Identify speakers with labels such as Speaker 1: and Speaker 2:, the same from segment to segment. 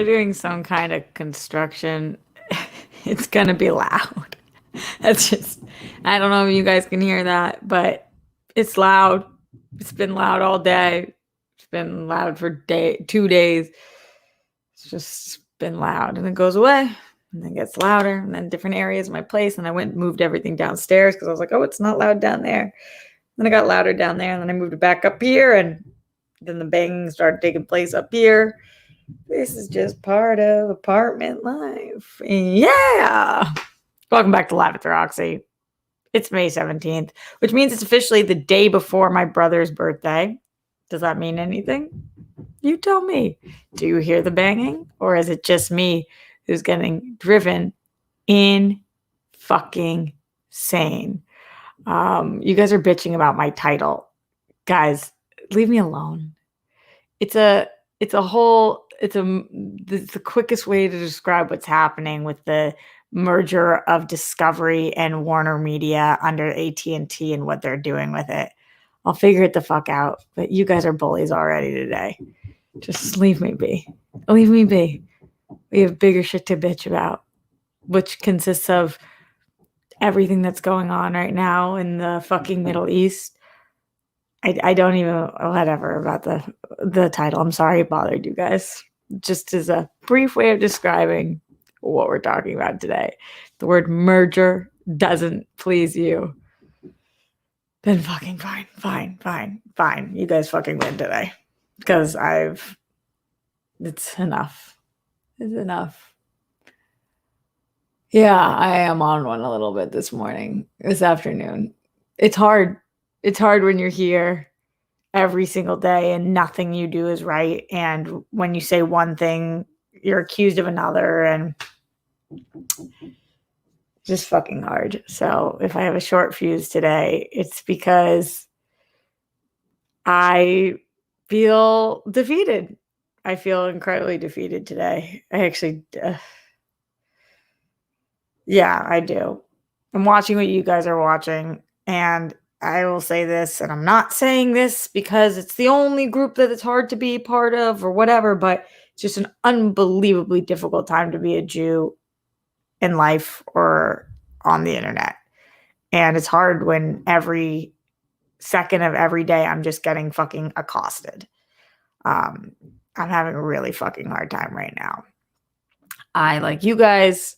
Speaker 1: doing some kind of construction. It's gonna be loud. That's just, I don't know if you guys can hear that, but it's loud. It's been loud all day. It's been loud for 2 days. It's just been loud, and it goes away, and then gets louder, and then different areas of my place. And I went and moved everything downstairs because I was like, oh, it's not loud down there. Then it got louder down there, and then I moved it back up here, and then the banging started taking place up here. This is just part of apartment life. Yeah. Welcome back to Live with Roxy. It's May 17th, which means it's officially the day before my brother's birthday. Does that mean anything? You tell me. Do you hear the banging? Or is it just me who's getting driven in fucking sane? You guys are bitching about my title. Guys, leave me alone. It's the quickest way to describe what's happening with the merger of Discovery and Warner Media under AT&T and what they're doing with it. I'll figure it the fuck out, but you guys are bullies already today. Just leave me be. Leave me be. We have bigger shit to bitch about, which consists of everything that's going on right now in the fucking Middle East. I don't even, whatever about the title. I'm sorry it bothered you guys. Just as a brief way of describing what we're talking about today. The word merger doesn't please you. Then fucking fine. You guys fucking win today. Because it's enough. It's enough. Yeah, I am on one a little bit this afternoon. It's hard. It's hard when you're here every single day and nothing you do is right. And when you say one thing, you're accused of another, and just fucking hard. So if I have a short fuse today, it's because I feel defeated. I feel incredibly defeated today. I actually, yeah, I do. I'm watching what you guys are watching, and I will say this, and I'm not saying this because it's the only group that it's hard to be a part of or whatever, but it's just an unbelievably difficult time to be a Jew in life or on the internet. And it's hard when every second of every day I'm just getting fucking accosted. I'm having a really fucking hard time right now. I, like you guys,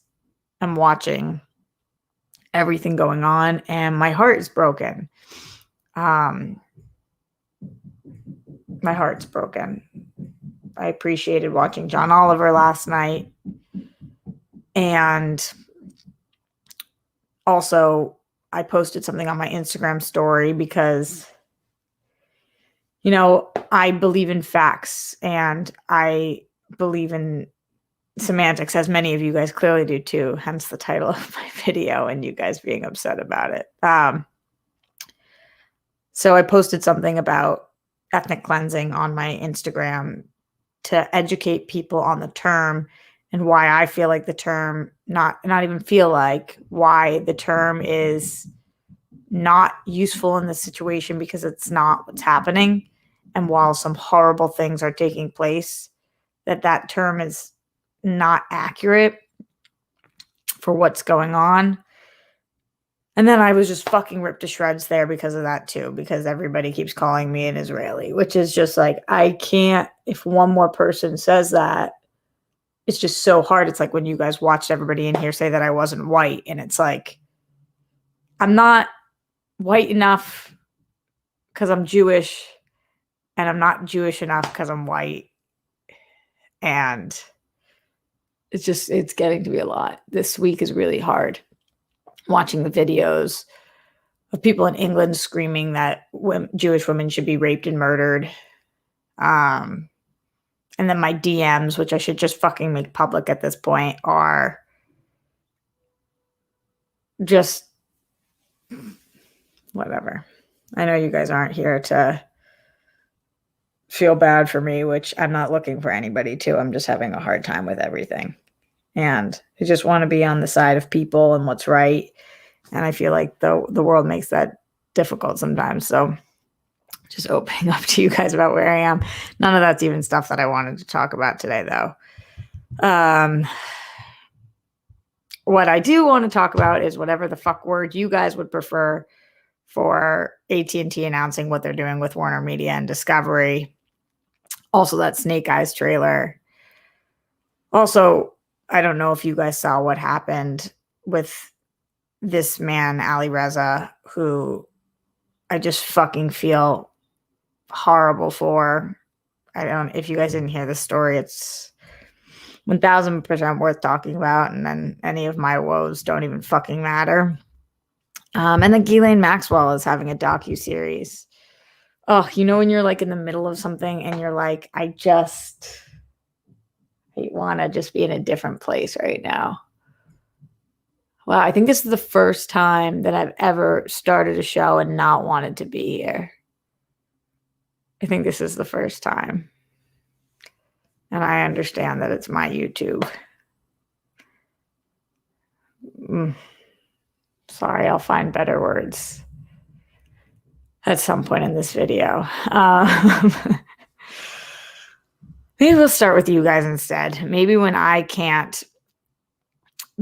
Speaker 1: am watching everything going on, and my heart is broken. My heart's broken. I appreciated watching John Oliver last night, and also I posted something on my Instagram story because, you know, I believe in facts and I believe in semantics, as many of you guys clearly do too, hence the title of my video and you guys being upset about it. So I posted something about ethnic cleansing on my Instagram to educate people on the term and why I feel like the term, not even feel like, why the term is not useful in this situation, because it's not what's happening. And while some horrible things are taking place, that term is not accurate for what's going on. And then I was just fucking ripped to shreds there because of that too, because everybody keeps calling me an Israeli, which is just like, I can't, if one more person says that, it's just so hard. It's like when you guys watched everybody in here say that I wasn't white, and it's like, I'm not white enough because I'm Jewish, and I'm not Jewish enough because I'm white. And it's getting to be a lot. This week is really hard. Watching the videos of people in England screaming that Jewish women should be raped and murdered. And then my DMs, which I should just fucking make public at this point, are just whatever. I know you guys aren't here to feel bad for me, which I'm not looking for anybody to. I'm just having a hard time with everything. And I just want to be on the side of people and what's right. And I feel like the world makes that difficult sometimes. So just opening up to you guys about where I am. None of that's even stuff that I wanted to talk about today, though. What I do want to talk about is whatever the fuck word you guys would prefer for AT&T announcing what they're doing with Warner Media and Discovery. Also, that Snake Eyes trailer. Also, I don't know if you guys saw what happened with this man, Ali Reza, who I just fucking feel horrible for. If you guys didn't hear the story, it's 1000% worth talking about. And then any of my woes don't even fucking matter. And then Ghislaine Maxwell is having a docuseries. Oh, you know, when you're like in the middle of something and you're like, I want to just be in a different place right now. Wow, I think this is the first time that I've ever started a show and not wanted to be here. I think this is the first time. And I understand that it's my YouTube. Sorry, I'll find better words at some point in this video. Maybe we'll start with you guys instead. Maybe when I can't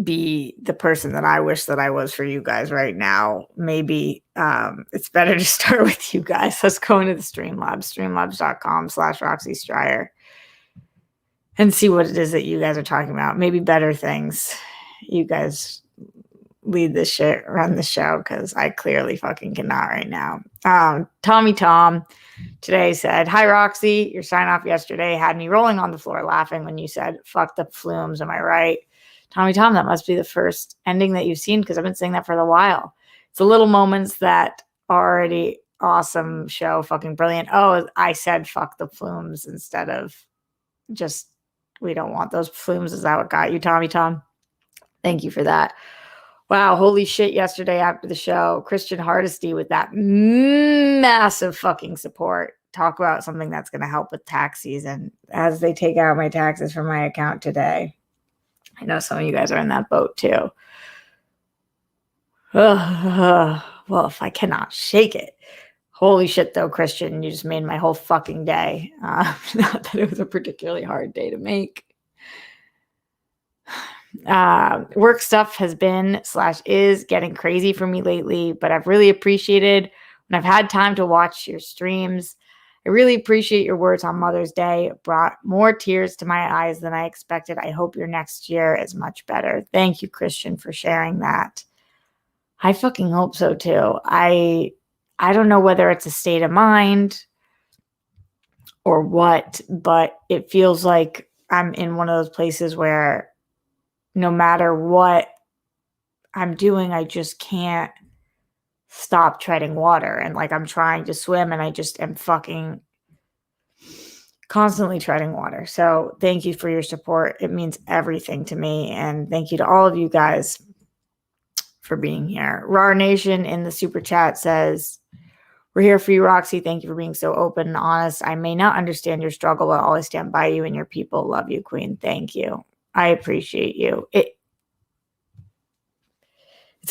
Speaker 1: be the person that I wish that I was for you guys right now, maybe it's better to start with you guys. Let's go into the Streamlabs, streamlabs.com/Roxy Stryer, and see what it is that you guys are talking about. Maybe better things. You guys lead this shit, run the show, because I clearly fucking cannot right now. Tommy Tom today said, "Hi Roxy, your sign off yesterday had me rolling on the floor laughing when you said, 'Fuck the flumes,' am I right?" Tommy Tom, that must be the first ending that you've seen, because I've been saying that for a while. It's the little moments that already awesome show, fucking brilliant. Oh, I said fuck the flumes instead of just we don't want those flumes. Is that what got you, Tommy Tom? Thank you for that. Wow, holy shit, yesterday after the show, Christian Hardesty with that massive fucking support. Talk about something that's going to help with tax season as they take out my taxes from my account today. I know some of you guys are in that boat too. Well, if I cannot shake it. Holy shit, though, Christian, you just made my whole fucking day. Not that it was a particularly hard day to make. Work stuff has been / is getting crazy for me lately, but I've really appreciated when I've had time to watch your streams. I really appreciate your words on Mother's Day. It brought more tears to my eyes than I expected. I hope your next year is much better. Thank you, Christian, for sharing that. I fucking hope so too. I don't know whether it's a state of mind or what, but it feels like I'm in one of those places where no matter what I'm doing, I just can't stop treading water. And like I'm trying to swim and I just am fucking constantly treading water. So thank you for your support. It means everything to me. And thank you to all of you guys for being here. Rar Nation in the super chat says, "We're here for you, Roxy. Thank you for being so open and honest. I may not understand your struggle, but I'll always stand by you and your people. Love you, Queen." Thank you. I appreciate you. It's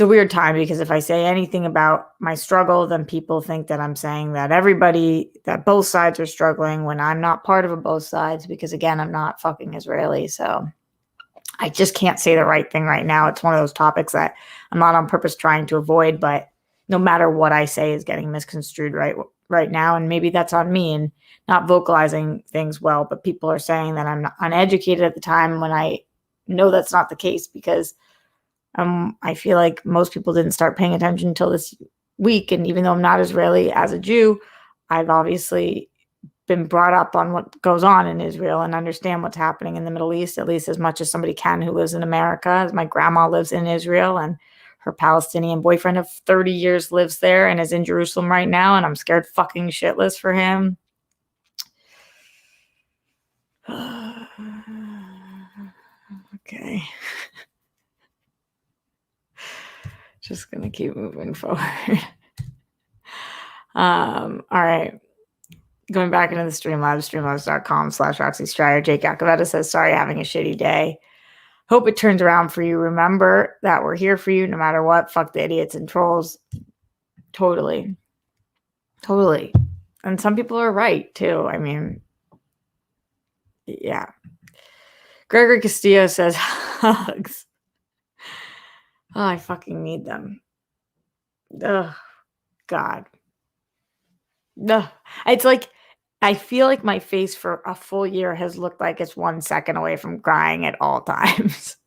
Speaker 1: a weird time because if I say anything about my struggle, then people think that I'm saying that that both sides are struggling when I'm not part of both sides because, again, I'm not fucking Israeli. So I just can't say the right thing right now. It's one of those topics that I'm not on purpose trying to avoid, but no matter what I say is getting misconstrued right now. And maybe that's on me and not vocalizing things well, but people are saying that I'm uneducated at the time when I know that's not the case because I feel like most people didn't start paying attention until this week. And even though I'm not Israeli, as a Jew, I've obviously been brought up on what goes on in Israel and understand what's happening in the Middle East, at least as much as somebody can who lives in America, as my grandma lives in Israel and her Palestinian boyfriend of 30 years lives there and is in Jerusalem right now. And I'm scared fucking shitless for him. Okay. Just going to keep moving forward. All right. Going back into the Streamlabs, streamlabs.com/Roxy Stryer. Jake Acavetta says, "Sorry, having a shitty day. Hope it turns around for you. Remember that we're here for you no matter what. Fuck the idiots and trolls." Totally. Totally. And some people are right too. I mean, yeah. Gregory Castillo says hugs. Oh, I fucking need them. Ugh, God. Ugh. It's like I feel like my face for a full year has looked like it's 1 second away from crying at all times.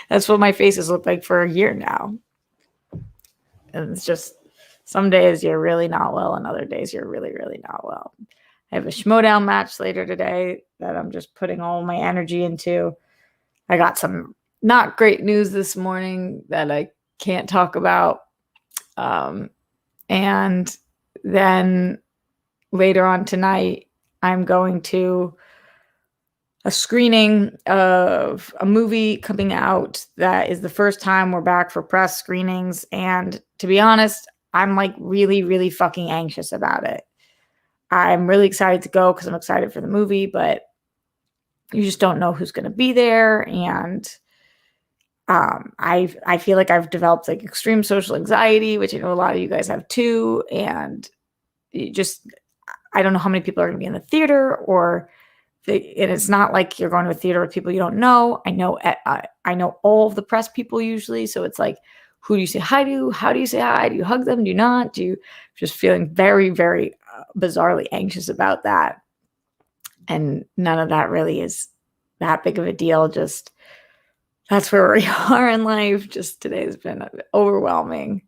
Speaker 1: That's what my face has looked like for a year now. And it's just some days you're really not well, and other days you're really, really not well. I have a Schmodown match later today that I'm just putting all my energy into. I got some not great news this morning that I can't talk about. And then later on tonight, I'm going to a screening of a movie coming out that is the first time we're back for press screenings. And to be honest, I'm like really, really fucking anxious about it. I'm really excited to go because I'm excited for the movie, but you just don't know who's going to be there. And I feel like I've developed like extreme social anxiety, which I know a lot of you guys have too. And I don't know how many people are going to be in the theater, and it's not like you're going to a theater with people you don't know. I know all of the press people usually, so it's like, who do you say hi to? How do you say hi? Do you hug them? Do you not? Do you just feeling very, very bizarrely anxious about that? And none of that really is that big of a deal. Just that's where we are in life. Just today has been overwhelming.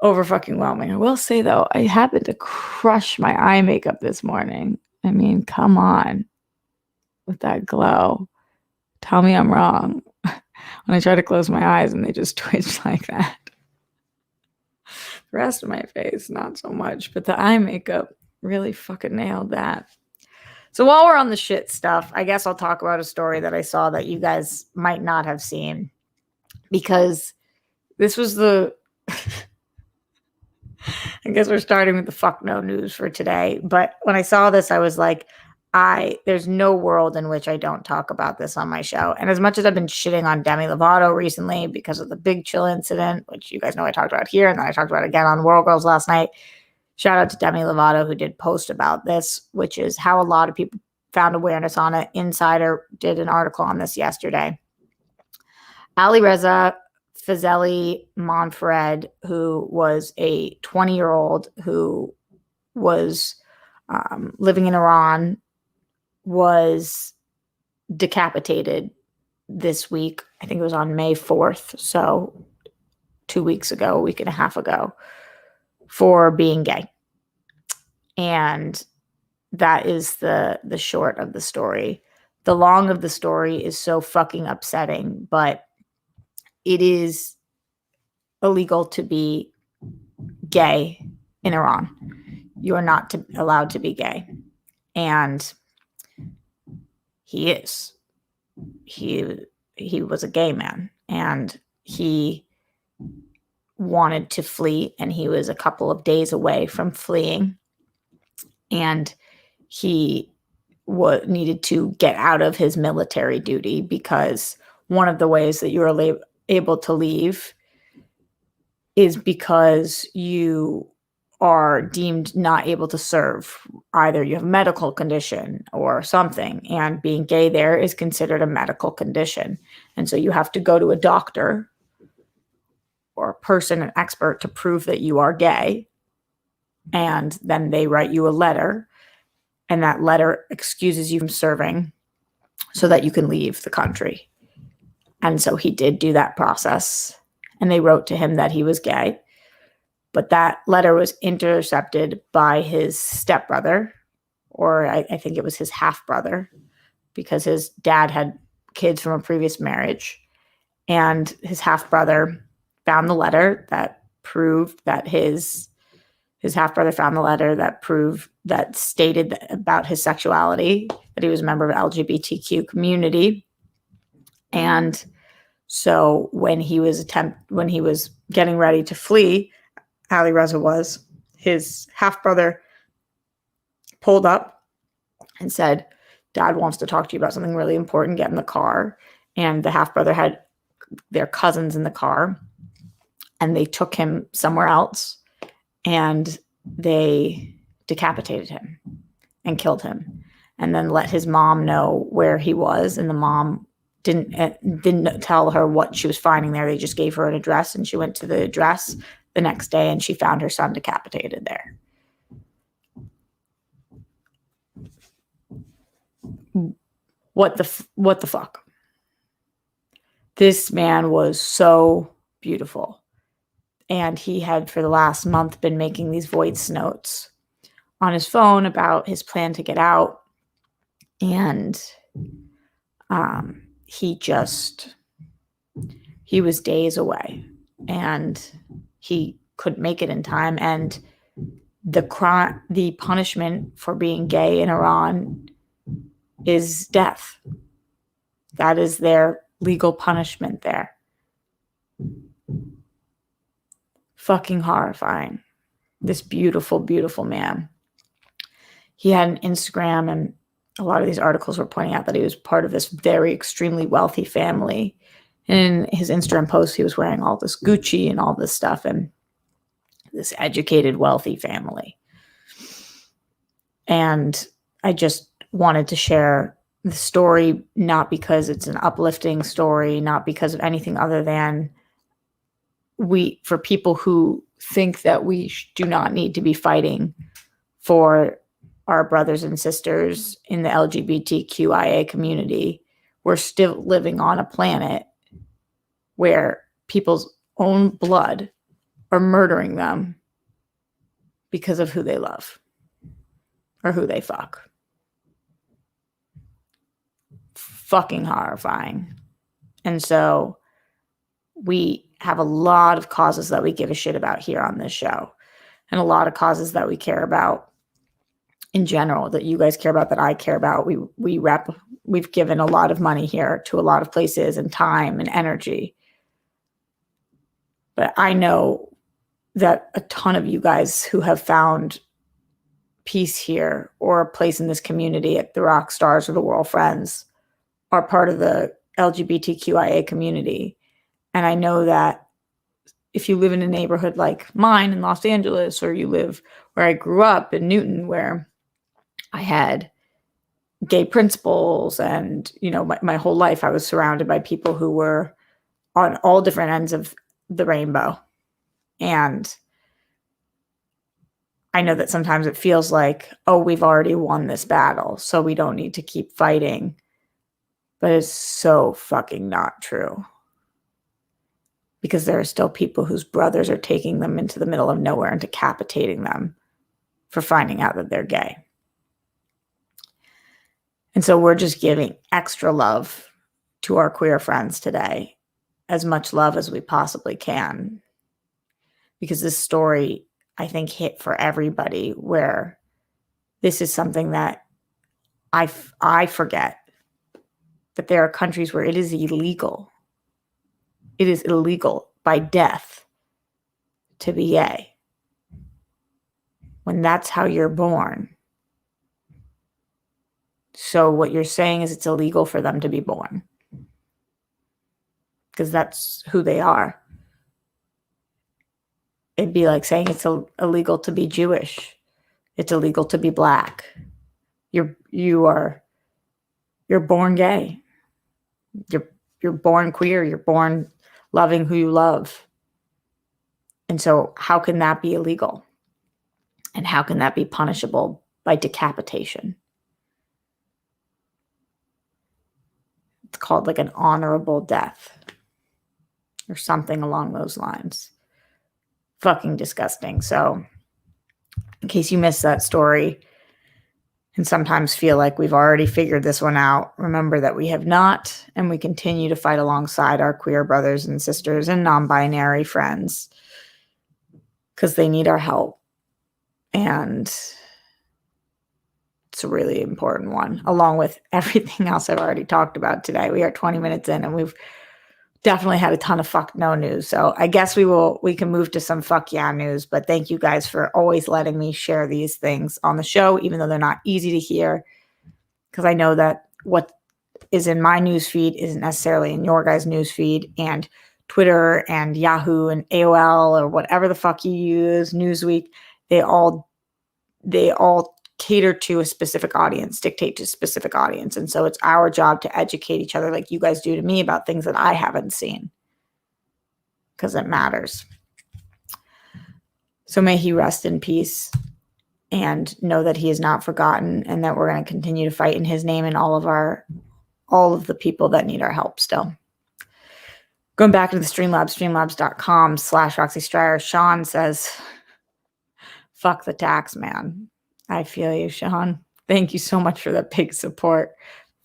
Speaker 1: Over fucking whelming. I will say though, I happened to crush my eye makeup this morning. I mean, come on with that glow. Tell me I'm wrong. When I try to close my eyes and they just twitch like that. The rest of my face, not so much, but the eye makeup really fucking nailed that. So while we're on the shit stuff, I guess I'll talk about a story that I saw that you guys might not have seen, because this was I guess we're starting with the fuck no news for today. But when I saw this, I was like, there's no world in which I don't talk about this on my show. And as much as I've been shitting on Demi Lovato recently because of the Big Chill incident, which you guys know I talked about here, and then I talked about again on World Girls last night, shout out to Demi Lovato who did post about this, which is how a lot of people found awareness on it. Insider did an article on this yesterday. Ali Reza Fazeli Monfred, who was a 20-year-old who was living in Iran, was decapitated this week. I think it was on May 4th, so 2 weeks ago, a week and a half ago, for being gay. And that is the short of the story. The long of the story is so fucking upsetting, but it is illegal to be gay in Iran. You are not allowed to be gay. And he is. He was a gay man, and he wanted to flee, and he was a couple of days away from fleeing, and he needed to get out of his military duty, because one of the ways that you are able to leave is because you are deemed not able to serve. Either you have a medical condition or something, and being gay there is considered a medical condition. And so you have to go to a doctor or a person, an expert, to prove that you are gay. And then they write you a letter, and that letter excuses you from serving so that you can leave the country. And so he did do that process, and they wrote to him that he was gay. But that letter was intercepted by his stepbrother, or I think it was his half-brother, because his dad had kids from a previous marriage. And his half-brother found the letter that proved that his half-brother found the letter that stated about his sexuality, that he was a member of the LGBTQ community. And so when he was getting ready to flee, Ali Reza was, his half-brother pulled up and said, "Dad wants to talk to you about something really important. Get in the car." And the half-brother had their cousins in the car, and they took him somewhere else, and they decapitated him and killed him. and then let his mom know where he was. And the mom didn't tell her what she was finding there. They just gave her an address, and she went to the address the next day, and she found her son decapitated there. What the fuck? This man was so beautiful. And he had, for the last month, been making these voice notes on his phone about his plan to get out. And he was days away, and he couldn't make it in time. And the punishment for being gay in Iran is death. That is their legal punishment there. Fucking horrifying. This beautiful, beautiful man. He had an Instagram, and a lot of these articles were pointing out that he was part of this very extremely wealthy family. And in his Instagram post, he was wearing all this Gucci and all this stuff, and this educated, wealthy family. And I just wanted to share the story, not because it's an uplifting story, not because of anything other than for people who think that we do not need to be fighting for our brothers and sisters in the LGBTQIA community. We're still living on a planet where people's own blood are murdering them because of who they love or who they fuck. Fucking horrifying. And so we have a lot of causes that we give a shit about here on this show, and a lot of causes that we care about in general, that you guys care about, that I care about. We've given a lot of money here to a lot of places, and time and energy. But I know that a ton of you guys who have found peace here, or a place in this community at the Rock Stars or the World Friends, are part of the LGBTQIA community. And I know that if you live in a neighborhood like mine in Los Angeles, or you live where I grew up in Newton, where I had gay principals, and, my whole life I was surrounded by people who were on all different ends of the rainbow. And I know that sometimes it feels like, oh, we've already won this battle, so we don't need to keep fighting. But it's so fucking not true. Because there are still people whose brothers are taking them into the middle of nowhere and decapitating them for finding out that they're gay. And so we're just giving extra love to our queer friends today, as much love as we possibly can. Because this story, I think, hit for everybody, where this is something that I forget that there are countries where it is illegal. It is illegal by death to be gay, when that's how you're born. So what you're saying is it's illegal for them to be born, because that's who they are. It'd be like saying it's illegal to be Jewish. It's illegal to be black. You're born gay. You're born queer. You're born loving who you love. And so how can that be illegal? And how can that be punishable by decapitation? It's called like an honorable death or something along those lines. Fucking disgusting. So in case you missed that story and sometimes feel like we've already figured this one out, remember that we have not, and we continue to fight alongside our queer brothers and sisters and non-binary friends, because they need our help. And it's a really important one, along with everything else I've already talked about today. We are 20 minutes in, and we've definitely had a ton of fuck no news. So I guess we can move to some fuck yeah news. But thank you guys for always letting me share these things on the show, even though they're not easy to hear, because I know that what is in my news feed isn't necessarily in your guys' news feed. And Twitter and Yahoo and AOL or whatever the fuck you use, Newsweek, they all cater to a specific audience, dictate to a specific audience. And so it's our job to educate each other like you guys do to me about things that I haven't seen, because it matters. So may he rest in peace and know that he is not forgotten, and that we're going to continue to fight in his name and all of the people that need our help still. Going back to the Streamlabs, streamlabs.com/Roxy Stryer, Sean says, fuck the tax man. I feel you, Sean. Thank you so much for that big support.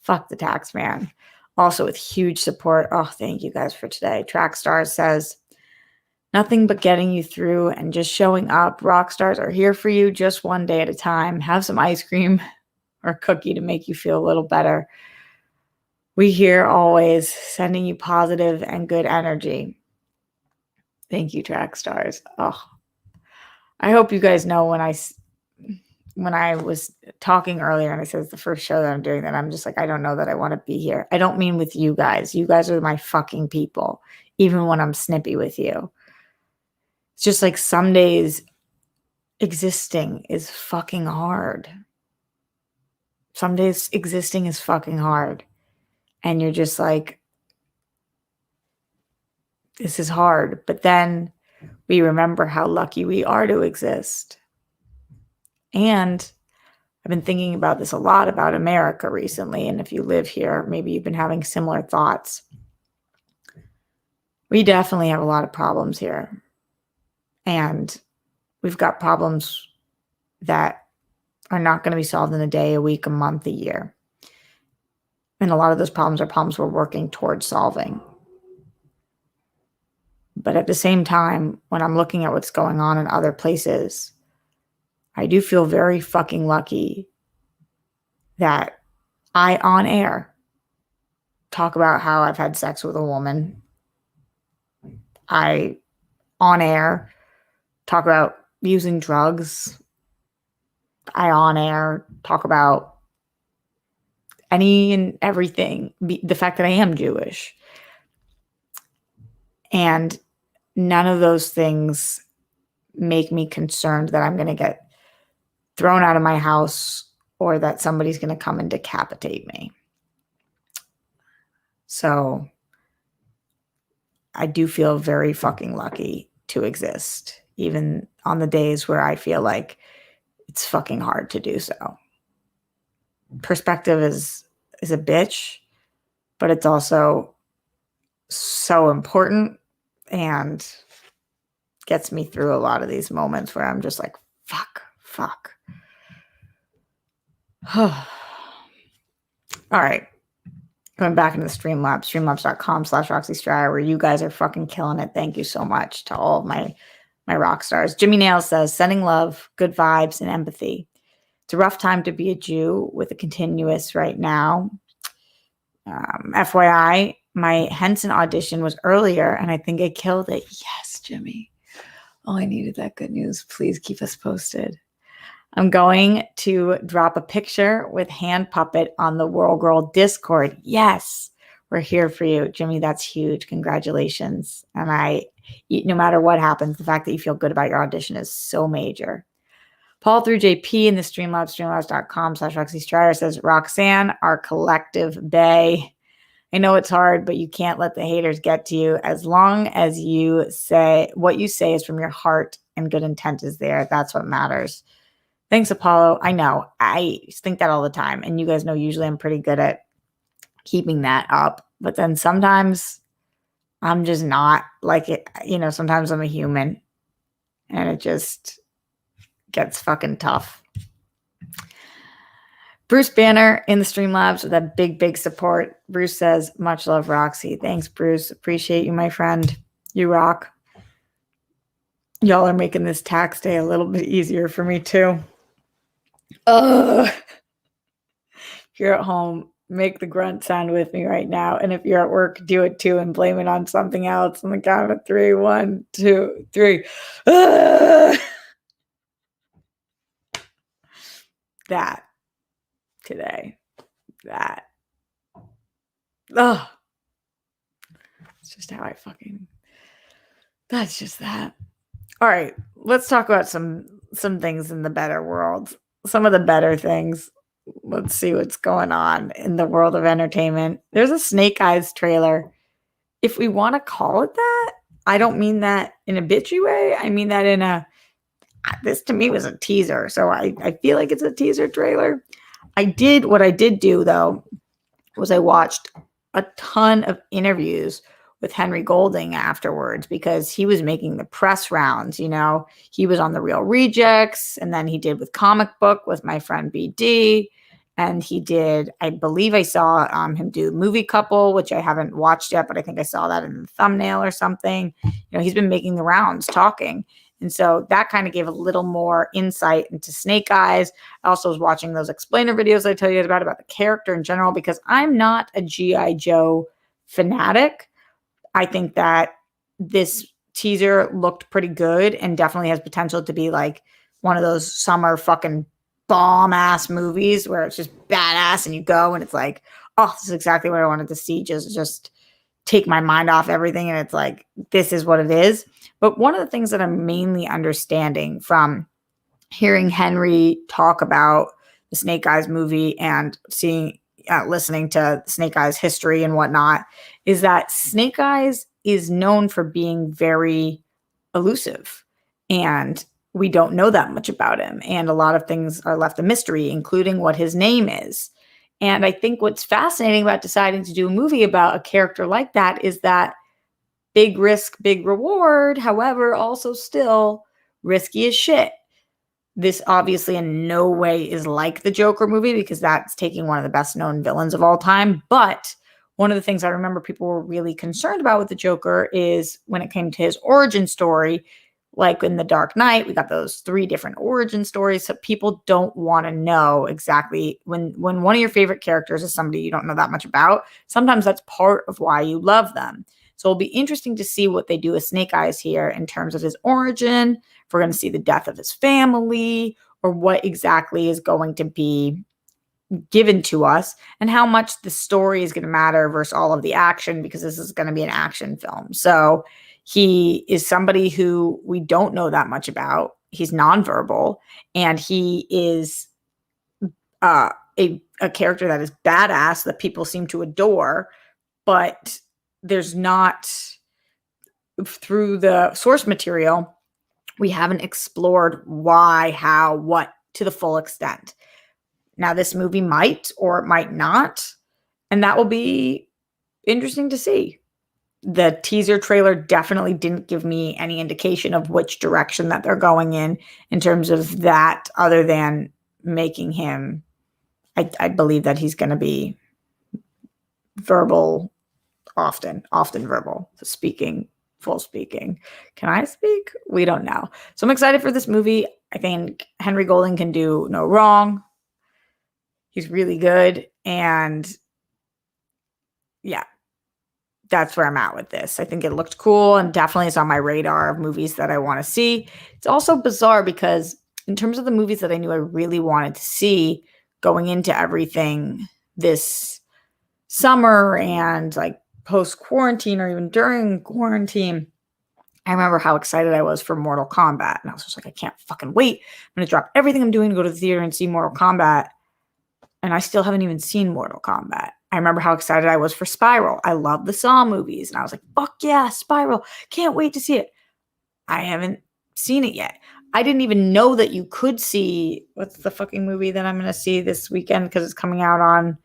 Speaker 1: Fuck the tax man. Also with huge support. Oh, thank you guys for today. Trackstar says, nothing but getting you through and just showing up. Rock stars are here for you just one day at a time. Have some ice cream or cookie to make you feel a little better. We here always sending you positive and good energy. Thank you, track stars. Oh, I hope you guys know when I was talking earlier and I said it's the first show that I'm doing, that I'm just like, I don't know that I want to be here. I don't mean with you guys. You guys are my fucking people, even when I'm snippy with you. It's just like some days existing is fucking hard. Some days existing is fucking hard. And you're just like, this is hard. But then we remember how lucky we are to exist. And I've been thinking about this a lot about America recently. And if you live here, maybe you've been having similar thoughts. We definitely have a lot of problems here. And we've got problems that are not going to be solved in a day, a week, a month, a year. And a lot of those problems are problems we're working towards solving. But at the same time, when I'm looking at what's going on in other places, I do feel very fucking lucky that I, on air, talk about how I've had sex with a woman. I, on air, talk about using drugs. I, on air, talk about any and everything. The fact that I am Jewish. And none of those things make me concerned that I'm going to get thrown out of my house or that somebody's going to come and decapitate me. So I do feel very fucking lucky to exist, even on the days where I feel like it's fucking hard to do so. Perspective is a bitch, but it's also so important and gets me through a lot of these moments where I'm just like, fuck. All right. Going back into the Streamlabs, streamlabs.com/Roxy Stryer, where you guys are fucking killing it. Thank you so much to all of my rock stars. Jimmy Nails says, sending love, good vibes, and empathy. It's a rough time to be a Jew with a continuous right now. FYI, my Henson audition was earlier, and I think I killed it. Yes, Jimmy. Oh, I needed that good news. Please keep us posted. I'm going to drop a picture with hand puppet on the Whirl Girl Discord. Yes, we're here for you. Jimmy, that's huge. Congratulations. And no matter what happens, the fact that you feel good about your audition is so major. Paul through JP in the Streamlabs, streamlabs.com/Roxy Stryer says, Roxanne, our collective bae. I know it's hard, but you can't let the haters get to you. As long as you say what you say is from your heart and good intent is there, that's what matters. Thanks, Apollo. I know. I think that all the time. And you guys know usually I'm pretty good at keeping that up. But then sometimes I'm just not like it. Sometimes I'm a human and it just gets fucking tough. Bruce Banner in the Streamlabs with that big support. Bruce says, much love, Roxy. Thanks, Bruce. Appreciate you, my friend. You rock. Y'all are making this tax day a little bit easier for me too. If you're at home, make the grunt sound with me right now. And if you're at work, do it too and blame it on something else. On the count of 3, 1, 2, 3. That today. That. It's just how that's just that. All right, let's talk about some things in the better world. some of the better things. Let's see what's going on in the world of entertainment. There's a Snake Eyes trailer. If we want to call it that, I don't mean that in a bitchy way. I mean that in a, this to me was a teaser. So I feel like it's a teaser trailer. What I did do though, was I watched a ton of interviews with Henry Golding afterwards because he was making the press rounds. He was on The Real Rejects, and then he did with Comic Book with my friend BD. And he did, I believe I saw him do Movie Couple, which I haven't watched yet, but I think I saw that in the thumbnail or something. He's been making the rounds talking. And so that kind of gave a little more insight into Snake Eyes. I also was watching those explainer videos I tell you about the character in general, because I'm not a G.I. Joe fanatic. I think that this teaser looked pretty good and definitely has potential to be like one of those summer fucking bomb ass movies where it's just badass and you go and it's like, oh, this is exactly what I wanted to see. Just take my mind off everything. And it's like, this is what it is. But one of the things that I'm mainly understanding from hearing Henry talk about the Snake Eyes movie and listening to Snake Eyes history and whatnot, is that Snake Eyes is known for being very elusive, and we don't know that much about him. And a lot of things are left a mystery, including what his name is. And I think what's fascinating about deciding to do a movie about a character like that is that big risk, big reward, however, also still risky as shit. This obviously in no way is like the Joker movie because that's taking one of the best known villains of all time. But one of the things I remember people were really concerned about with the Joker is when it came to his origin story, like in The Dark Knight, we got those 3 different origin stories. So people don't want to know exactly when one of your favorite characters is somebody you don't know that much about. Sometimes that's part of why you love them. So it'll be interesting to see what they do with Snake Eyes here in terms of his origin. If we're going to see the death of his family, or what exactly is going to be given to us, and how much the story is going to matter versus all of the action, because this is going to be an action film. So he is somebody who we don't know that much about. He's nonverbal, and he is a character that is badass that people seem to adore, but there's not, through the source material, we haven't explored why, how, what to the full extent. Now, this movie might or it might not, and that will be interesting to see. The teaser trailer definitely didn't give me any indication of which direction that they're going in terms of that, other than making him, I believe that he's going to be verbal, often verbal, speaking, full speaking. Can I speak? We don't know. So I'm excited for this movie. I think Henry Golding can do no wrong. He's really good. And yeah, that's where I'm at with this. I think it looked cool and definitely is on my radar of movies that I want to see. It's also bizarre because in terms of the movies that I knew I really wanted to see going into everything this summer and like post-quarantine or even during quarantine, I remember how excited I was for Mortal Kombat. And I was just like, I can't fucking wait. I'm going to drop everything I'm doing to go to the theater and see Mortal Kombat. And I still haven't even seen Mortal Kombat. I remember how excited I was for Spiral. I love the Saw movies. And I was like, fuck yeah, Spiral. Can't wait to see it. I haven't seen it yet. I didn't even know that you could see, what's the fucking movie that I'm going to see this weekend because it's coming out on,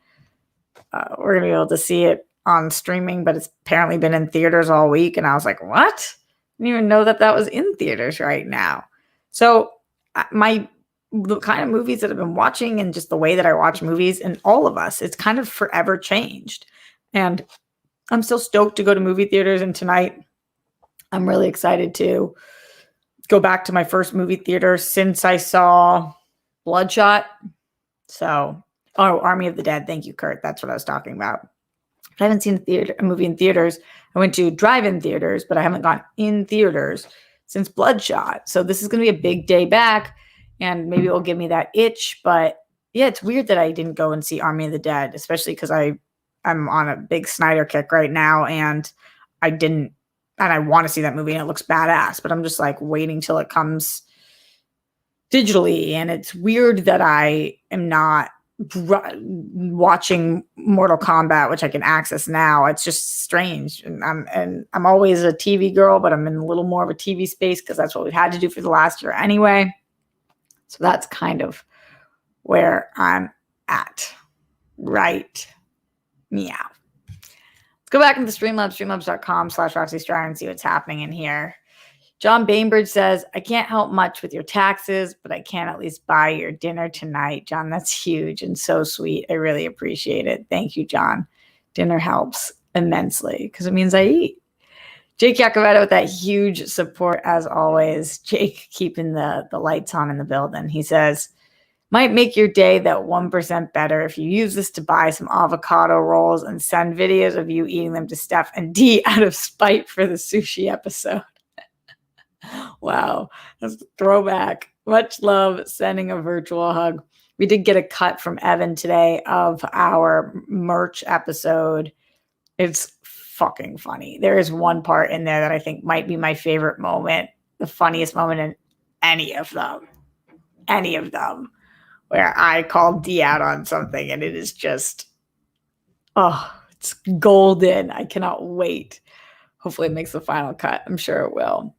Speaker 1: we're going to be able to see it on streaming, but it's apparently been in theaters all week. And I was like, what? I didn't even know that was in theaters right now. So the kind of movies that I've been watching and just the way that I watch movies, and all of us, it's kind of forever changed. And I'm still stoked to go to movie theaters. And tonight I'm really excited to go back to my first movie theater since I saw Bloodshot. So, Army of the Dead. Thank you, Kurt. That's what I was talking about. I haven't seen a movie in theaters. I went to drive-in theaters, but I haven't gone in theaters since Bloodshot. So this is going to be a big day back, and maybe it will give me that itch. But yeah, it's weird that I didn't go and see Army of the Dead, especially because I'm on a big Snyder kick right now, and I want to see that movie, and it looks badass. But I'm just like waiting till it comes digitally, and it's weird that I am not watching Mortal Kombat, which I can access now. It's just strange, and I'm always a TV girl, but I'm in a little more of a TV space because that's what we've had to do for the last year anyway. So that's kind of where I'm at right meow. Let's go back into Streamlabs, streamlabs.com/Roxy Stryer and see what's happening in here. John Bainbridge says, I can't help much with your taxes, but I can at least buy your dinner tonight. John, that's huge and so sweet. I really appreciate it. Thank you, John. Dinner helps immensely because it means I eat. Jake Yacovetto with that huge support as always. Jake keeping the lights on in the building. He says, might make your day that 1% better if you use this to buy some avocado rolls and send videos of you eating them to Steph and D out of spite for the sushi episode. Wow, that's a throwback. Much love, sending a virtual hug. We did get a cut from Evan today of our merch episode. It's fucking funny. There is one part in there that I think might be my favorite moment, the funniest moment in any of them, where I called D out on something, and it is just, it's golden. I cannot wait. Hopefully it makes the final cut. I'm sure it will.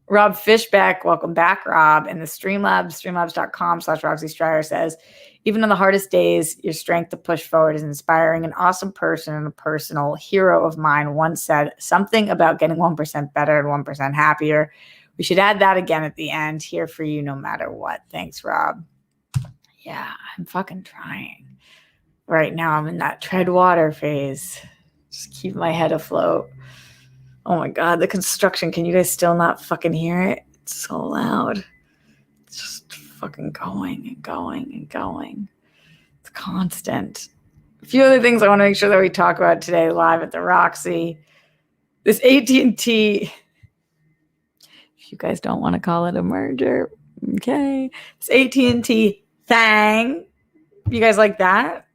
Speaker 1: Rob Fishback, welcome back, Rob. In the Streamlabs, streamlabs.com/Roxy Stryer says, even on the hardest days, your strength to push forward is inspiring. An awesome person and a personal hero of mine once said something about getting 1% better and 1% happier. We should add that again at the end. Here for you no matter what. Thanks, Rob. Yeah, I'm fucking trying. Right now, I'm in that tread water phase. Just keep my head afloat. Oh my God, the construction. Can you guys still not fucking hear it? It's so loud. It's just fucking going and going and going. It's constant. A few other things I want to make sure that we talk about today live at the Roxy. This AT&T, if you guys don't want to call it a merger, okay. This AT&T thing. You guys like that?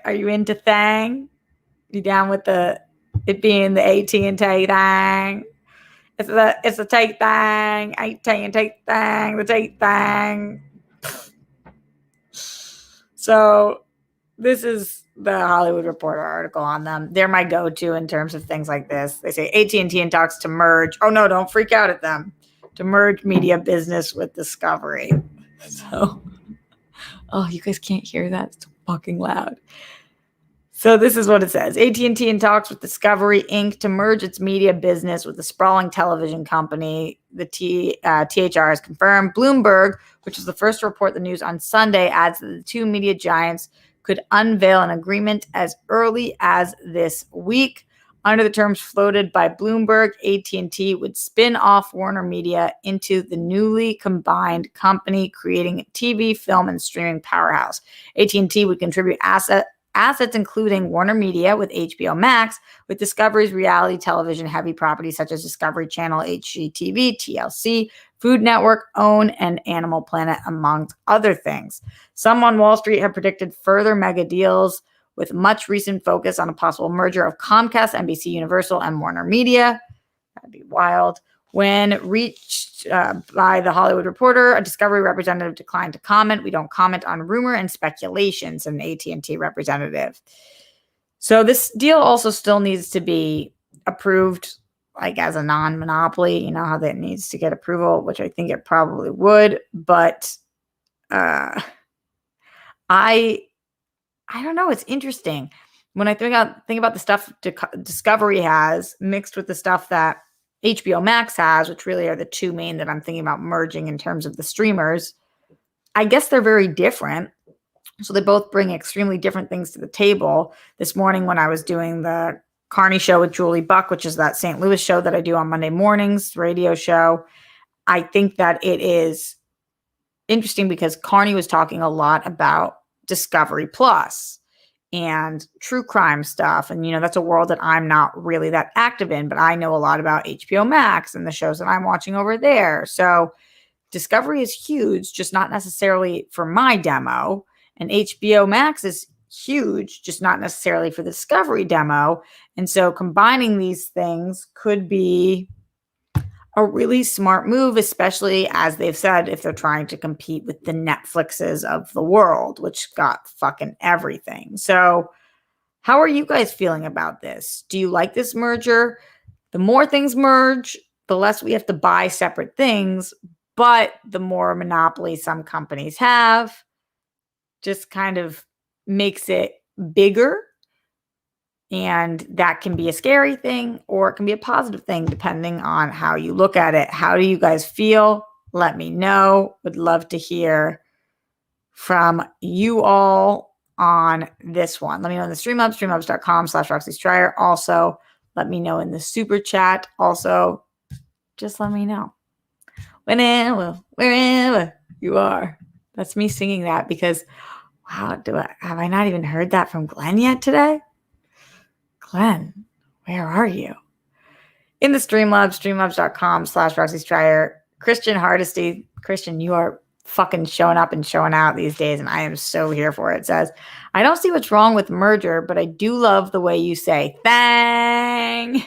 Speaker 1: Are you into thing? You down with it being the AT&T thing? It's the take thing. AT&T thing. The take thing. So this is the Hollywood Reporter article on them. They're my go-to in terms of things like this. They say AT&T in talks to merge. Oh no, don't freak out at them. To merge media business with Discovery. So, you guys can't hear that? It's fucking loud. So this is what it says. AT&T in talks with Discovery, Inc. to merge its media business with the sprawling television company. The THR has confirmed. Bloomberg, which was the first to report the news on Sunday, adds that the two media giants could unveil an agreement as early as this week. Under the terms floated by Bloomberg, AT&T would spin off Warner Media into the newly combined company, creating a TV, film, and streaming powerhouse. AT&T would contribute assets including Warner Media with HBO Max, with Discovery's reality television heavy properties such as Discovery Channel, HGTV, TLC, Food Network, OWN, and Animal Planet, among other things. Some on Wall Street have predicted further mega deals, with much recent focus on a possible merger of Comcast, NBC Universal, and Warner Media. That'd be wild. When reached by the Hollywood Reporter, a Discovery representative declined to comment. We don't comment on rumor and speculation, said an AT&T representative. So this deal also still needs to be approved, like as a non-monopoly. You know how that needs to get approval, which I think it probably would. But I don't know. It's interesting when I think about the stuff Discovery has mixed with the stuff that HBO Max has, which really are the two main that I'm thinking about merging in terms of the streamers. I guess they're very different. So they both bring extremely different things to the table. This morning when I was doing the Carney show with Julie Buck, which is that St. Louis show that I do on Monday mornings, radio show, I think that it is interesting because Carney was talking a lot about Discovery Plus and true crime stuff. And, that's a world that I'm not really that active in, but I know a lot about HBO Max and the shows that I'm watching over there. So Discovery is huge, just not necessarily for my demo. And HBO Max is huge, just not necessarily for the Discovery demo. And so combining these things could be a really smart move, especially as they've said, if they're trying to compete with the Netflixes of the world, which got fucking everything. So how are you guys feeling about this? Do you like this merger? The more things merge, the less we have to buy separate things, but the more monopoly some companies have just kind of makes it bigger. And that can be a scary thing or it can be a positive thing depending on how you look at it. How do you guys feel? Let me know. Would love to hear from you all on this one. Let me know in the Streamlabs, streamlabs.com/Roxy Stryer. Also, let me know in the super chat. Also, just let me know. Wherever you are. That's me singing that because, wow, have I not even heard that from Glenn yet today? Glenn, where are you? In the Streamlabs, streamlabs.com/Roxy Stryer. Christian Hardesty. Christian, you are fucking showing up and showing out these days, and I am so here for it. It says, I don't see what's wrong with merger, but I do love the way you say thang.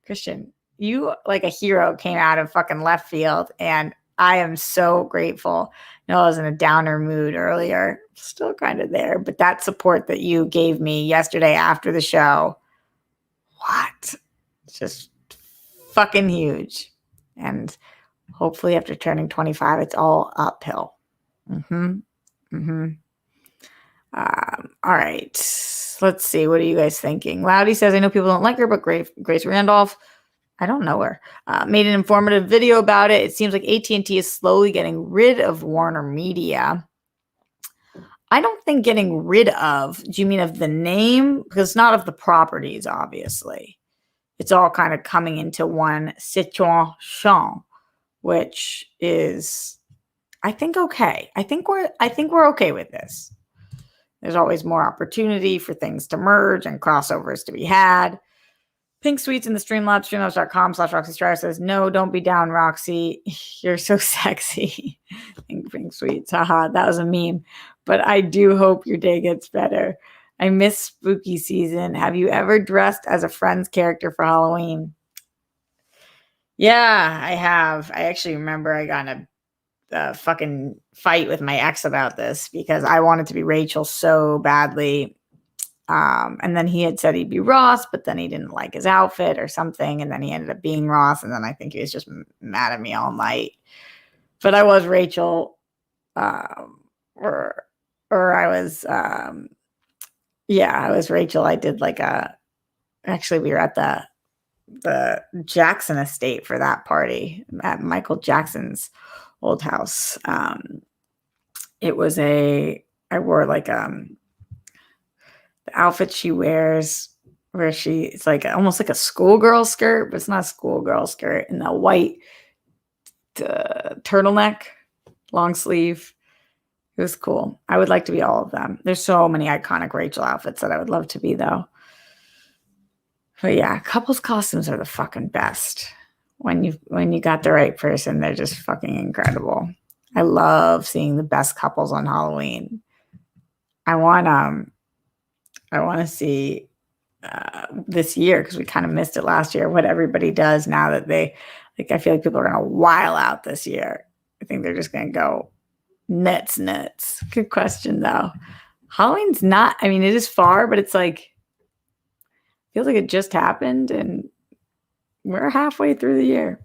Speaker 1: Christian, you like a hero came out of fucking left field, and I am so grateful. I was in a downer mood earlier, still kind of there, but that support that you gave me yesterday after the show, what? It's just fucking huge. And hopefully after turning 25, it's all uphill. All right. Let's see. What are you guys thinking? Loudy says, I know people don't like her, but Grace Randolph, I don't know her, made an informative video about it. It seems like AT&T is slowly getting rid of Warner Media. I don't think getting rid of, do you mean of the name? Because it's not of the properties, obviously. It's all kind of coming into one situation, which is, I think, okay. I think we're okay with this. There's always more opportunity for things to merge and crossovers to be had. Pink Sweets in the Streamlabs, streamlabs.com/Roxy Stryer says, no, don't be down, Roxy. You're so sexy. Pink Sweets. Haha, that was a meme. But I do hope your day gets better. I miss spooky season. Have you ever dressed as a friend's character for Halloween? Yeah, I have. I actually remember I got in a fucking fight with my ex about this because I wanted to be Rachel so badly. And then he had said he'd be Ross, but then he didn't like his outfit or something. And then he ended up being Ross. And then I think he was just mad at me all night. But I was Rachel, or I was, I was Rachel. I did actually we were at the Jackson estate for that party at Michael Jackson's old house. I wore the outfit she wears where it's like almost like a schoolgirl skirt, but it's not a schoolgirl skirt, and a white turtleneck, long sleeve. It was cool. I would like to be all of them. There's so many iconic Rachel outfits that I would love to be, though. But yeah, couples costumes are the fucking best. When you got the right person, they're just fucking incredible. I love seeing the best couples on Halloween. I want to see this year, because we kind of missed it last year, what everybody does now that I feel like people are going to while out this year. I think they're just going to go nuts. Good question, though. Halloween's not, I mean, it is far, but it's like, feels like it just happened and we're halfway through the year.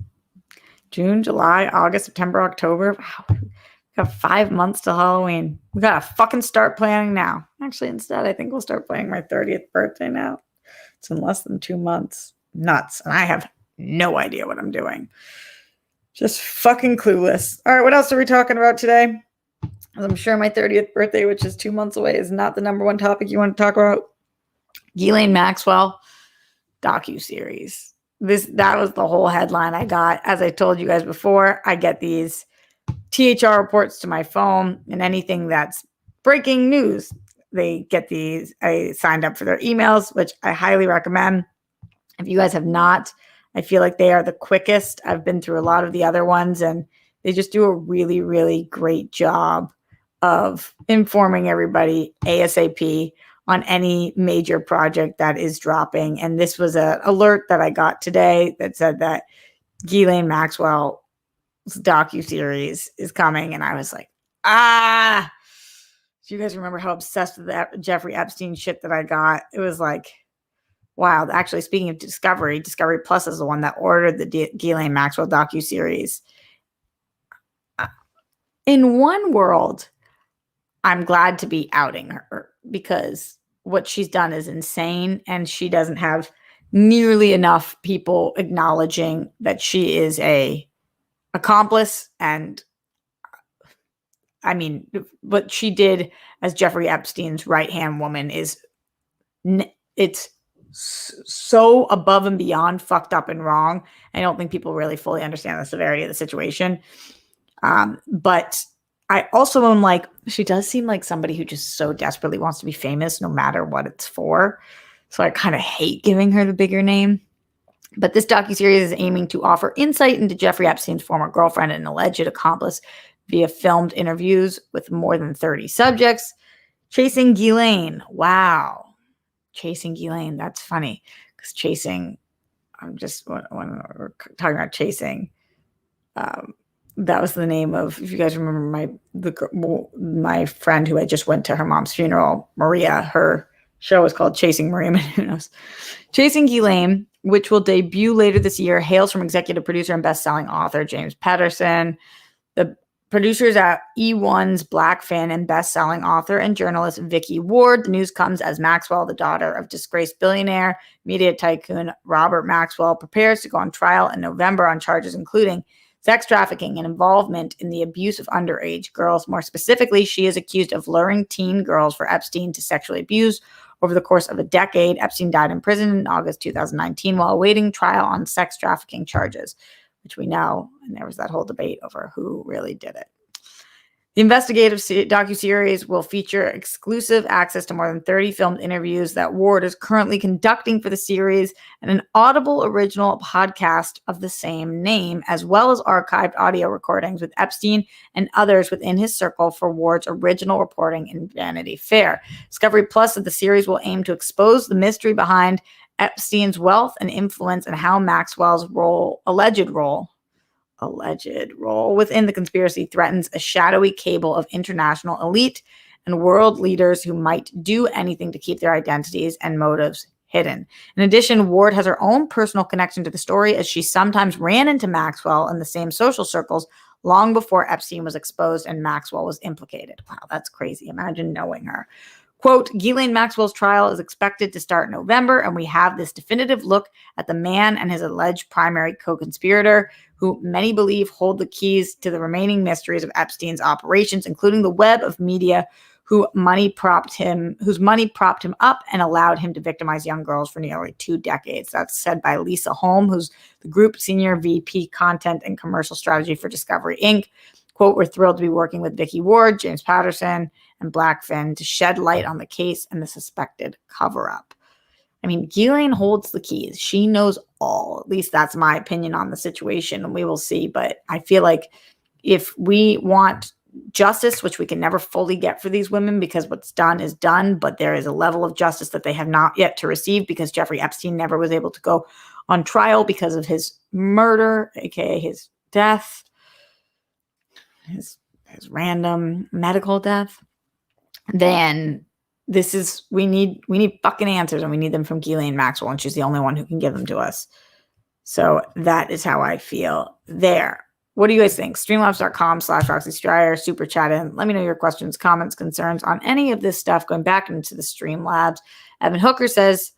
Speaker 1: June, July, August, September, October. Wow. We got 5 months till Halloween. We got to fucking start planning now. Actually, instead, I think we'll start planning my 30th birthday now. It's in less than 2 months. Nuts. And I have no idea what I'm doing. Just fucking clueless. All right, what else are we talking about today? I'm sure my 30th birthday, which is 2 months away, is not the number one topic you want to talk about. Ghislaine Maxwell docuseries. That was the whole headline I got. As I told you guys before, I get these THR reports to my phone, and anything that's breaking news, they get these. I signed up for their emails, which I highly recommend. If you guys have not, I feel like they are the quickest. I've been through a lot of the other ones, and they just do a really, really great job of informing everybody ASAP on any major project that is dropping. And this was an alert that I got today that said that Ghislaine Maxwell's docuseries is coming, and I was like, ah. Do you guys remember how obsessed with that Jeffrey Epstein shit that I got? It was like wild. Actually, speaking of Discovery, Discovery Plus is the one that ordered the Ghislaine Maxwell docuseries. In one world, I'm glad to be outing her because what she's done is insane, and she doesn't have nearly enough people acknowledging that she is a accomplice. And I mean, what she did as Jeffrey Epstein's right-hand woman is it's so above and beyond fucked up and wrong. I don't think people really fully understand the severity of the situation. But I also am like, she does seem like somebody who just so desperately wants to be famous no matter what it's for. So I kind of hate giving her the bigger name. But this docuseries is aiming to offer insight into Jeffrey Epstein's former girlfriend and alleged accomplice via filmed interviews with more than 30 subjects. Chasing Ghislaine. Wow. Chasing Ghislaine. That's funny. Because chasing, when we're talking about chasing, that was the name of, if you guys remember my friend who I just went to her mom's funeral, Maria, her show was called Chasing Maria. Who knows? Chasing Ghislaine, which will debut later this year, hails from executive producer and best-selling author James Patterson. The producers at E1's Black fan and best-selling author and journalist Vicky Ward. The news comes as Maxwell, the daughter of disgraced billionaire media tycoon Robert Maxwell, prepares to go on trial in November on charges including sex trafficking and involvement in the abuse of underage girls. More specifically, she is accused of luring teen girls for Epstein to sexually abuse. Over the course of a decade, Epstein died in prison in August 2019 while awaiting trial on sex trafficking charges, which we know, and there was that whole debate over who really did it. The investigative docuseries will feature exclusive access to more than 30 filmed interviews that Ward is currently conducting for the series and an Audible original podcast of the same name, as well as archived audio recordings with Epstein and others within his circle for Ward's original reporting in Vanity Fair. Discovery Plus said the series will aim to expose the mystery behind Epstein's wealth and influence and how Maxwell's alleged role within the conspiracy threatens a shadowy cable of international elite and world leaders who might do anything to keep their identities and motives hidden. In addition, Ward has her own personal connection to the story as she sometimes ran into Maxwell in the same social circles long before Epstein was exposed and Maxwell was implicated. Wow, that's crazy. Imagine knowing her. Quote, Ghislaine Maxwell's trial is expected to start in November, and we have this definitive look at the man and his alleged primary co-conspirator, who many believe hold the keys to the remaining mysteries of Epstein's operations, including the web of media whose money propped him up and allowed him to victimize young girls for nearly 2 decades. That's said by Lisa Holm, who's the group senior VP content and commercial strategy for Discovery Inc. Quote, we're thrilled to be working with Vicky Ward, James Patterson, and Blackfin to shed light on the case and the suspected cover-up. I mean, Ghislaine holds the keys. She knows all. At least that's my opinion on the situation, and we will see. But I feel like if we want justice, which we can never fully get for these women because what's done is done, but there is a level of justice that they have not yet to receive because Jeffrey Epstein never was able to go on trial because of his murder, aka his death, his random medical death. Then we need fucking answers, and we need them from Ghislaine Maxwell, and she's the only one who can give them to us. So that is how I feel there. What do you guys think? Streamlabs.com/Roxy Stryer, super chat in. Let me know your questions, comments, concerns on any of this stuff going back into the Streamlabs. Evan Hooker says,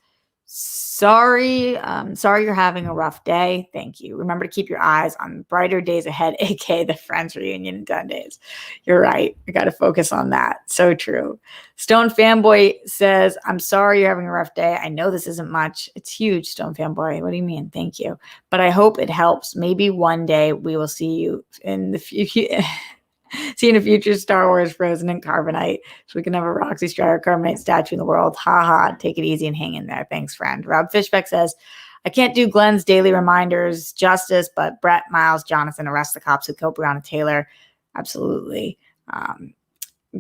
Speaker 1: sorry you're having a rough day. Thank you. Remember to keep your eyes on brighter days ahead, aka the Friends reunion in 10 days. You're right. I got to focus on that. So true. Stone Fanboy says, I'm sorry you're having a rough day. I know this isn't much. It's huge, Stone Fanboy. What do you mean? Thank you. But I hope it helps. Maybe one day we will see you in the future. See in a future Star Wars Frozen and Carbonite, so we can have a Roxy Stryer Carbonite statue in the world. Ha ha. Take it easy and hang in there. Thanks, friend. Rob Fishbeck says, I can't do Glenn's daily reminders justice, but Brett, Miles, Jonathan, arrest the cops who killed Breonna Taylor. Absolutely.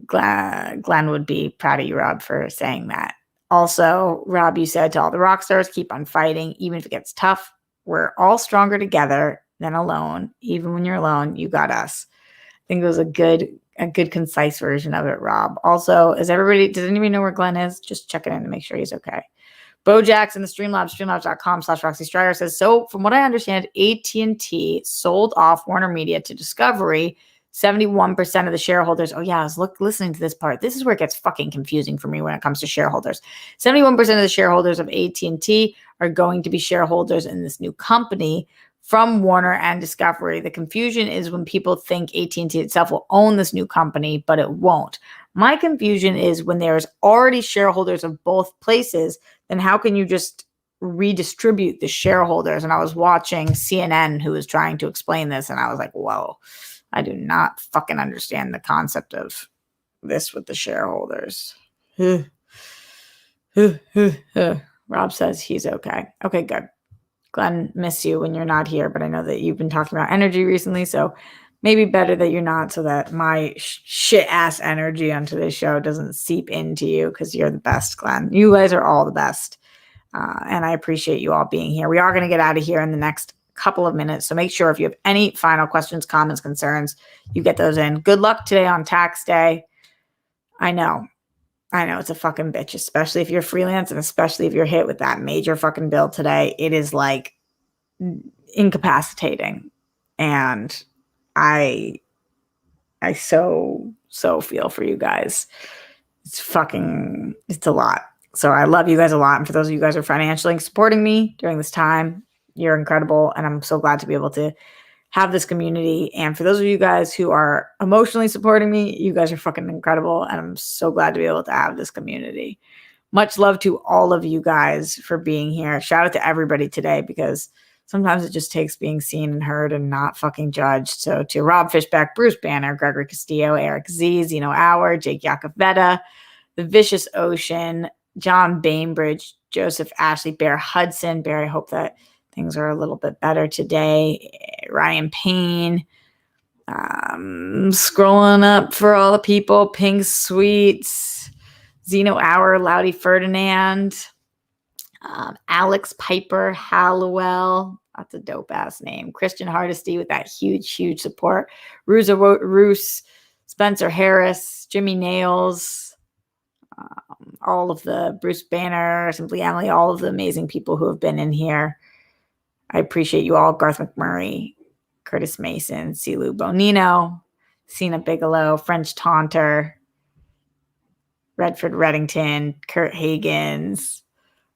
Speaker 1: Glenn would be proud of you, Rob, for saying that. Also, Rob, you said to all the rock stars, keep on fighting, even if it gets tough. We're all stronger together. than alone. Even when you're alone, you got us. I think it was a good, concise version of it, Rob. Also, does anybody know where Glenn is? Just check it in to make sure he's okay. Bojax in the Streamlabs, streamlabs.com/Roxy Strider says, so from what I understand, AT&T sold off Warner Media to Discovery. 71% of the shareholders. Oh yeah, I was listening to this part. This is where it gets fucking confusing for me when it comes to shareholders. 71% of the shareholders of AT&T are going to be shareholders in this new company from Warner and Discovery. The confusion is when people think AT&T itself will own this new company, but it won't. My confusion is when there's already shareholders of both places, then how can you just redistribute the shareholders? And I was watching CNN who was trying to explain this, and I was like, whoa, I do not fucking understand the concept of this with the shareholders. Rob says he's okay. Okay, good. Glenn, miss you when you're not here, but I know that you've been talking about energy recently, so maybe better that you're not, so that my shit ass energy onto this show doesn't seep into you, because you're the best, Glenn. You guys are all the best. And I appreciate you all being here. We are going to get out of here in the next couple of minutes, so make sure if you have any final questions, comments, concerns, you get those in. Good luck today on tax day. I know it's a fucking bitch, especially if you're freelance, and especially if you're hit with that major fucking bill today. It is like incapacitating, and I so feel for you guys. It's a lot. So I love you guys a lot, and for those of you guys who are financially supporting me during this time, you're incredible, and I'm so glad to be able to have this community. And for those of you guys who are emotionally supporting me, you guys are fucking incredible, and I'm so glad to be able to have this community. Much love to all of you guys for being here. Shout out to everybody today, because sometimes it just takes being seen and heard and not fucking judged. So to Rob Fishback, Bruce Banner, Gregory Castillo, Eric Z, Zeno Hour, Jake Yakavetta, The Vicious Ocean, John Bainbridge, Joseph Ashley, Bear Hudson. Bear, I hope that things are a little bit better today. Ryan Payne. Scrolling up for all the people. Pink Sweets. Zeno Hour, Loudy Ferdinand. Alex Piper Hallowell. That's a dope ass name. Christian Hardesty with that huge support. Roos, Spencer Harris, Jimmy Nails, all of the Bruce Banner, Simply Emily, all of the amazing people who have been in here. I appreciate you all. Garth McMurray, Curtis Mason, Silu Bonino, Sina Bigelow, French Taunter, Redford Reddington, Kurt Hagans.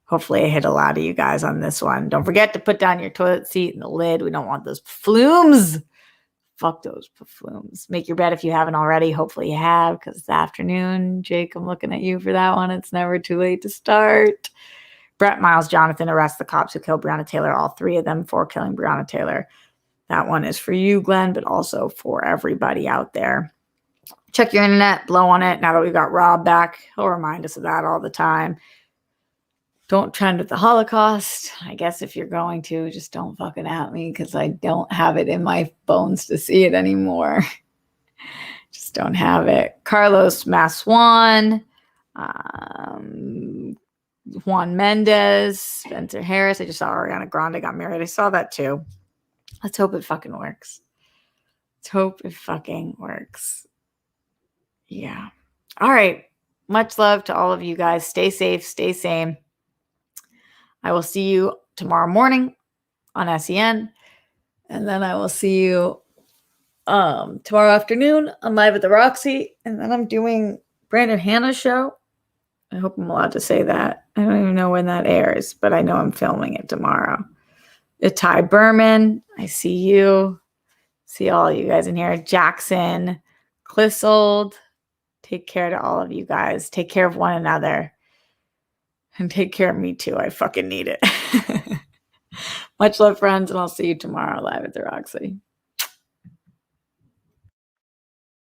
Speaker 1: Hopefully I hit a lot of you guys on this one. Don't forget to put down your toilet seat and the lid. We don't want those flumes. Fuck those flumes. Make your bed if you haven't already. Hopefully you have, because it's afternoon. Jake, I'm looking at you for that one. It's never too late to start. Brett Miles, Jonathan, arrest the cops who killed Breonna Taylor. All three of them for killing Breonna Taylor. That one is for you, Glenn, but also for everybody out there. Check your internet, blow on it. Now that we've got Rob back, he'll remind us of that all the time. Don't trend with the Holocaust. I guess if you're going to, just don't fucking at me, because I don't have it in my bones to see it anymore. Just don't have it. Carlos Maswan, Juan Mendez, Spencer Harris. I just saw Ariana Grande got married. I saw that too. Let's hope it fucking works. Let's hope it fucking works. Yeah. All right. Much love to all of you guys. Stay safe. Stay sane. I will see you tomorrow morning on SEN. And then I will see you tomorrow afternoon on Live at the Roxy. And then I'm doing Brandon Hanna's show. I hope I'm allowed to say that. I don't even know when that airs, but I know I'm filming it tomorrow. Ty Berman, I see you. See all you guys in here. Jackson, Clissold. Take care to all of you guys. Take care of one another. And take care of me too. I fucking need it. Much love, friends, and I'll see you tomorrow live at the Roxy.